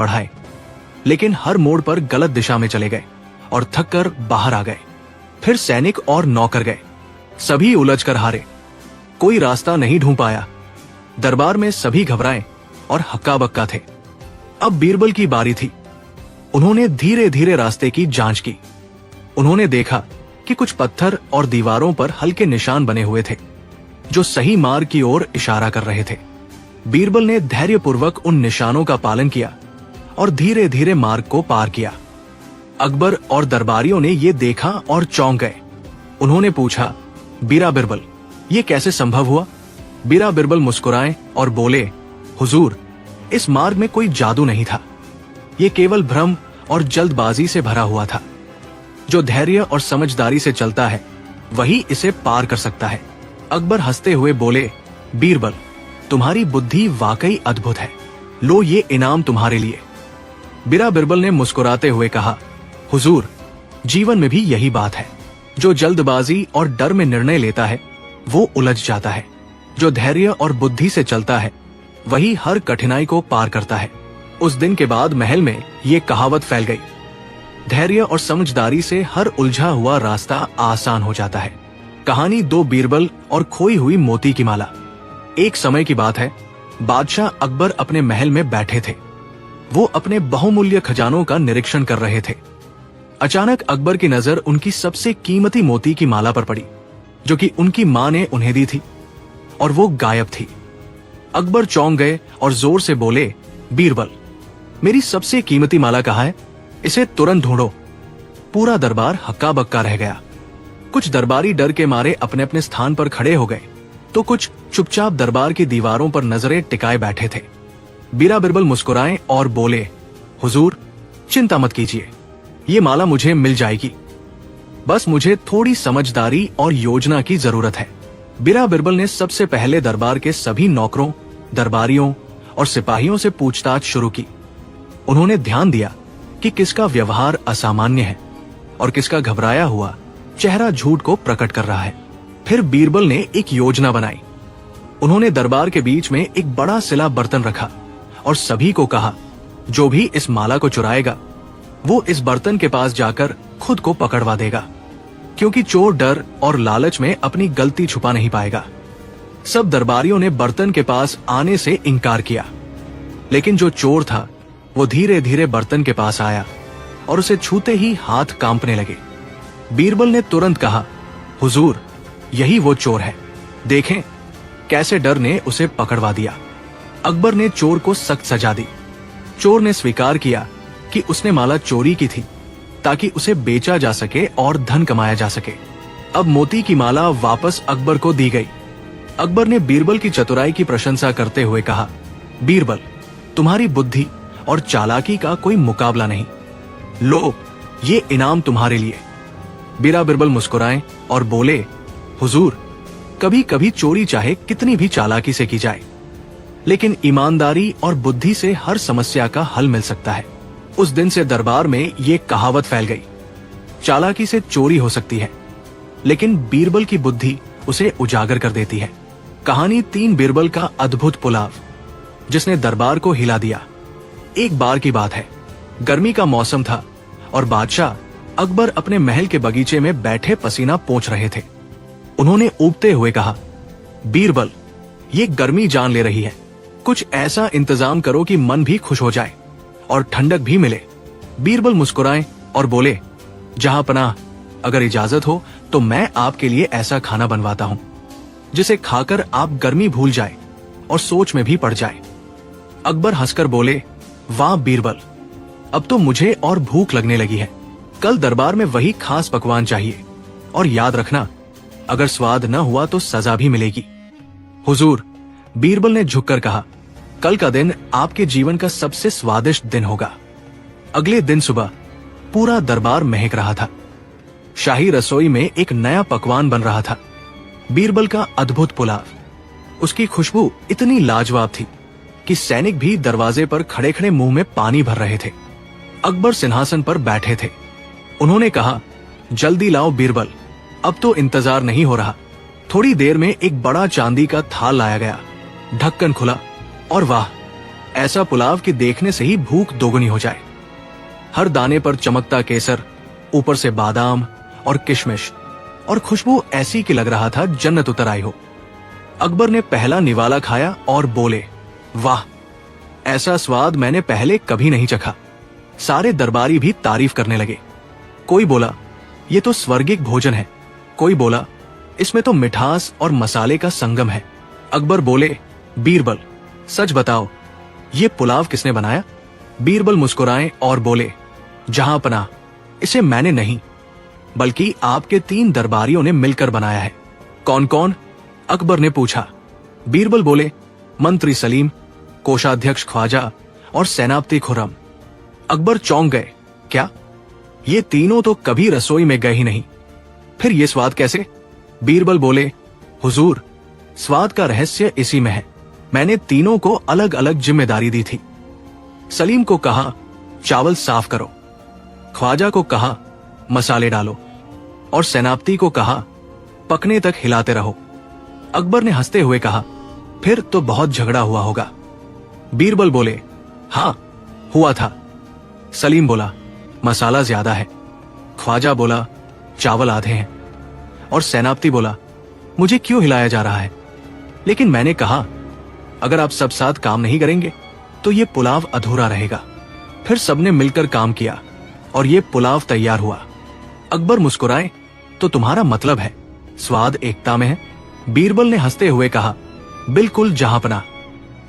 बढ़ाए, लेकिन हर मोड़ पर गलत दिशा में चले गए और थककर बाहर आ गए। फिर सैनिक और नौकर गए, सभी उलझ कर हारे, कोई रास्ता नहीं ढूंढ पाया। दरबार में सभी घबराए और हक्का बक्का थे। अब बीरबल की बारी थी। उन्होंने धीरे धीरे रास्ते की जांच की। उन्होंने देखा कि कुछ पत्थर और दीवारों पर हल्के निशान बने हुए थे जो सही मार्ग की ओर इशारा कर रहे थे। बीरबल ने धैर्यपूर्वक उन निशानों का पालन किया और धीरे धीरे मार्ग को पार किया। अकबर और दरबारियों ने ये देखा और चौंक गए। उन्होंने पूछा, बीरा बिरबल, ये कैसे संभव हुआ? बीरा बिरबल मुस्कुराए और बोले, हुजूर, इस मार्ग में कोई जादू नहीं था। ये केवल भ्रम और जल्दबाजी से भरा हुआ था। जो धैर्य और समझदारी से चलता है वही इसे पार कर सकता है। अकबर हंसते हुए बोले, बीरबल, तुम्हारी बुद्धि वाकई अद्भुत है। लो, ये इनाम तुम्हारे लिए। बीरा बिरबल ने मुस्कुराते हुए कहा, हुजूर, जीवन में भी यही बात है। जो जल्दबाजी और डर में निर्णय लेता है वो उलझ जाता है। जो धैर्य और बुद्धि से चलता है वही हर कठिनाई को पार करता है। उस दिन के बाद महल में ये कहावत फैल गई, धैर्य और समझदारी से हर उलझा हुआ रास्ता आसान हो जाता है। कहानी दो बीरबल और खोई हुई मोती की माला। एक समय की बात है, बादशाह अकबर अपने महल में बैठे थे। वो अपने बहुमूल्य खजानों का निरीक्षण कर रहे थे। अचानक अकबर की नजर उनकी सबसे कीमती मोती की माला पर पड़ी, जो कि उनकी मां ने उन्हें दी थी, और वो गायब थी। अकबर चौंक गए और जोर से बोले, बीरबल, मेरी सबसे कीमती माला कहाँ है? इसे तुरंत ढूंढो। पूरा दरबार हक्का बक्का रह गया। कुछ दरबारी डर के मारे अपने अपने स्थान पर खड़े हो गए, तो कुछ चुपचाप दरबार की दीवारों पर नजरें टिकाए बैठे थे। बीरा बिरबल मुस्कुराए और बोले, हुजूर, चिंता मत कीजिए, ये माला मुझे मिल जाएगी। बस मुझे थोड़ी समझदारी और योजना की जरूरत है। बीरा बिरबल ने सबसे पहले दरबार के सभी नौकरों, दरबारियों और सिपाहियों से पूछताछ शुरू की। उन्होंने ध्यान दिया कि किसका व्यवहार असामान्य है और किसका घबराया हुआ चेहरा झूठ को प्रकट कर रहा है। फिर बीरबल ने एक योजना बनाई। उन्होंने दरबार के बीच में एक बड़ा सिला बर्तन रखा और सभी को कहा, जो भी इस माला को चुराएगा वो इस बर्तन के पास जाकर खुद को पकड़वा देगा, क्योंकि चोर डर और लालच में अपनी गलती छुपा नहीं पाएगा। सब दरबारियों ने बर्तन के पास आने से इनकार किया, लेकिन जो चोर था वो धीरे धीरे बर्तन के पास आया और उसे छूते ही हाथ कांपने लगे। बीरबल ने तुरंत कहा, हुजूर, यही वो चोर है, देखें कैसे डर ने उसे पकड़वा दिया। अकबर ने चोर को सख्त सजा दी। चोर ने स्वीकार किया कि उसने माला चोरी की थी ताकि उसे बेचा जा सके और धन कमाया जा सके। अब मोती की माला वापस अकबर को दी गई। अकबर ने बीरबल की चतुराई की प्रशंसा करते हुए कहा, बीरबल, तुम्हारी बुद्धि और चालाकी का कोई मुकाबला नहीं। लो, ये इनाम तुम्हारे लिए। बीरा बिरबल मुस्कुराए और बोले, हुजूर, कभी कभी चोरी चाहे कितनी भी चालाकी से की जाए, लेकिन ईमानदारी और बुद्धि से हर समस्या का हल मिल सकता है। उस दिन से दरबार में ये कहावत फैल गई, चालाकी से चोरी हो सकती है, लेकिन बीरबल की बुद्धि उसे उजागर कर देती है। कहानी 3 बीरबल का अद्भुत पुलाव, जिसने दरबार को हिला दिया। एक बार की बात है, गर्मी का मौसम था और बादशाह अकबर अपने महल के बगीचे में बैठे पसीना पोंछ रहे थे। उन्होंने ऊबते हुए कहा, बीरबल, ये गर्मी जान ले रही है, कुछ ऐसा इंतजाम करो कि मन भी खुश हो जाए और ठंडक भी मिले। बीरबल मुस्कुराए और बोले, जहां पनाह, अगर इजाजत हो तो मैं आपके लिए ऐसा खाना बनवाता हूं जिसे खाकर आप गर्मी भूल जाए और सोच में भी पड़ जाए। अकबर हंसकर बोले, वाह बीरबल, अब तो मुझे और भूख लगने लगी है। कल दरबार में वही खास पकवान चाहिए, और याद रखना, अगर स्वाद न हुआ तो सजा भी मिलेगी। हुजूर, बीरबल ने झुककर कहा, कल का दिन आपके जीवन का सबसे स्वादिष्ट दिन होगा। अगले दिन सुबह पूरा दरबार महक रहा था। शाही रसोई में एक नया पकवान बन रहा था, बीरबल का अद्भुत पुलाव। उसकी खुशबू इतनी लाजवाब थी कि सैनिक भी दरवाजे पर खड़े खड़े मुंह में पानी भर रहे थे। अकबर सिंहासन पर बैठे थे। उन्होंने कहा, जल्दी लाओ बीरबल, अब तो इंतजार नहीं हो रहा। थोड़ी देर में एक बड़ा चांदी का थाल लाया गया। ढक्कन खुला और वाह, ऐसा पुलाव कि देखने से ही भूख दोगुनी हो जाए। हर दाने पर चमकता केसर, ऊपर से बादाम और किशमिश, और खुशबू ऐसी कि लग रहा था जन्नत उतर आई हो। अकबर ने पहला निवाला खाया और बोले, वाह, ऐसा स्वाद मैंने पहले कभी नहीं चखा। सारे दरबारी भी तारीफ करने लगे। कोई बोला, ये तो स्वर्गिक भोजन है। कोई बोला, इसमें तो मिठास और मसाले का संगम है। अकबर बोले, बीरबल, सच बताओ, ये पुलाव किसने बनाया? बीरबल मुस्कुराए और बोले, जहां पनाह, इसे मैंने नहीं बल्कि आपके 3 दरबारियों ने मिलकर बनाया है। कौन कौन? अकबर ने पूछा। बीरबल बोले, मंत्री सलीम, कोषाध्यक्ष ख्वाजा और सेनापति खुर्रम। अकबर चौंक गए। क्या? ये तीनों तो कभी रसोई में गए ही नहीं, फिर ये स्वाद कैसे? बीरबल बोले, हुजूर, स्वाद का रहस्य इसी में है। मैंने तीनों को अलग अलग जिम्मेदारी दी थी। सलीम को कहा, चावल साफ करो। ख्वाजा को कहा, मसाले डालो। और सेनापति को कहा, पकने तक हिलाते रहो। अकबर ने हंसते हुए कहा, फिर तो बहुत झगड़ा हुआ होगा। बीरबल बोले, हां, हुआ था। सलीम बोला, मसाला ज्यादा है। ख्वाजा बोला, चावल आधे हैं। और सेनापति बोला, मुझे क्यों हिलाया जा रहा है? लेकिन मैंने कहा, अगर आप सब साथ काम नहीं करेंगे तो ये पुलाव अधूरा रहेगा। फिर सबने मिलकर काम किया और ये पुलाव तैयार हुआ। अकबर मुस्कुराए, तो तुम्हारा मतलब है स्वाद एकता में है? बीरबल ने हंसते हुए कहा, बिल्कुल जहांपनाह।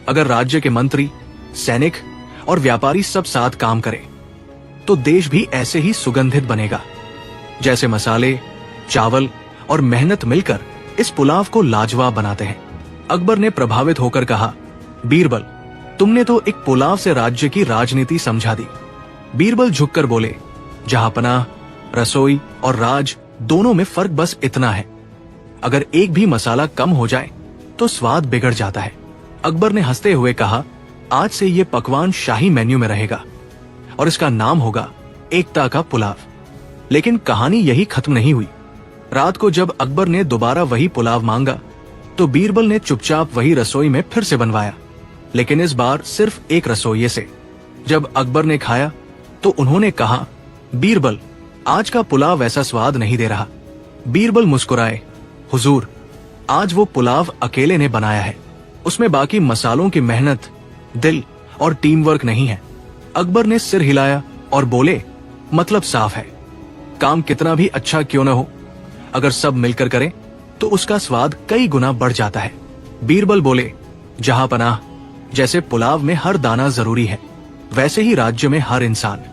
अगर राज्य के मंत्री, सैनिक और व्यापारी सब साथ काम करें तो देश भी ऐसे ही सुगंधित बनेगा जैसे मसाले, चावल और मेहनत मिलकर इस पुलाव को लाजवाब बनाते हैं। अकबर ने प्रभावित होकर कहा, बीरबल, तुमने तो एक पुलाव से राज्य की राजनीति समझा दी। बीरबल झुककर बोले, जहांपनाह, रसोई और राज दोनों में फर्क बस इतना है, अगर एक भी मसाला कम हो जाए तो स्वाद बिगड़ जाता है। अकबर ने हंसते हुए कहा, आज से ये पकवान शाही मेन्यू में रहेगा और इसका नाम होगा एकता का पुलाव। लेकिन कहानी यही खत्म नहीं हुई। रात को जब अकबर ने दोबारा वही पुलाव मांगा तो बीरबल ने चुपचाप वही रसोई में फिर से बनवाया, लेकिन इस बार सिर्फ एक रसोइये से। जब अकबर ने खाया तो उन्होंने कहा, बीरबल, आज का पुलाव ऐसा स्वाद नहीं दे रहा। बीरबल मुस्कुराए, हुजूर, आज वो पुलाव अकेले ने बनाया है, उसमें बाकी मसालों की मेहनत, दिल और टीम वर्क नहीं है। अकबर ने सिर हिलाया और बोले, मतलब साफ है, काम कितना भी अच्छा क्यों न हो, अगर सब मिलकर करें तो उसका स्वाद कई गुना बढ़ जाता है। बीरबल बोले, जहांपनाह, जैसे पुलाव में हर दाना जरूरी है, वैसे ही राज्य में हर इंसान।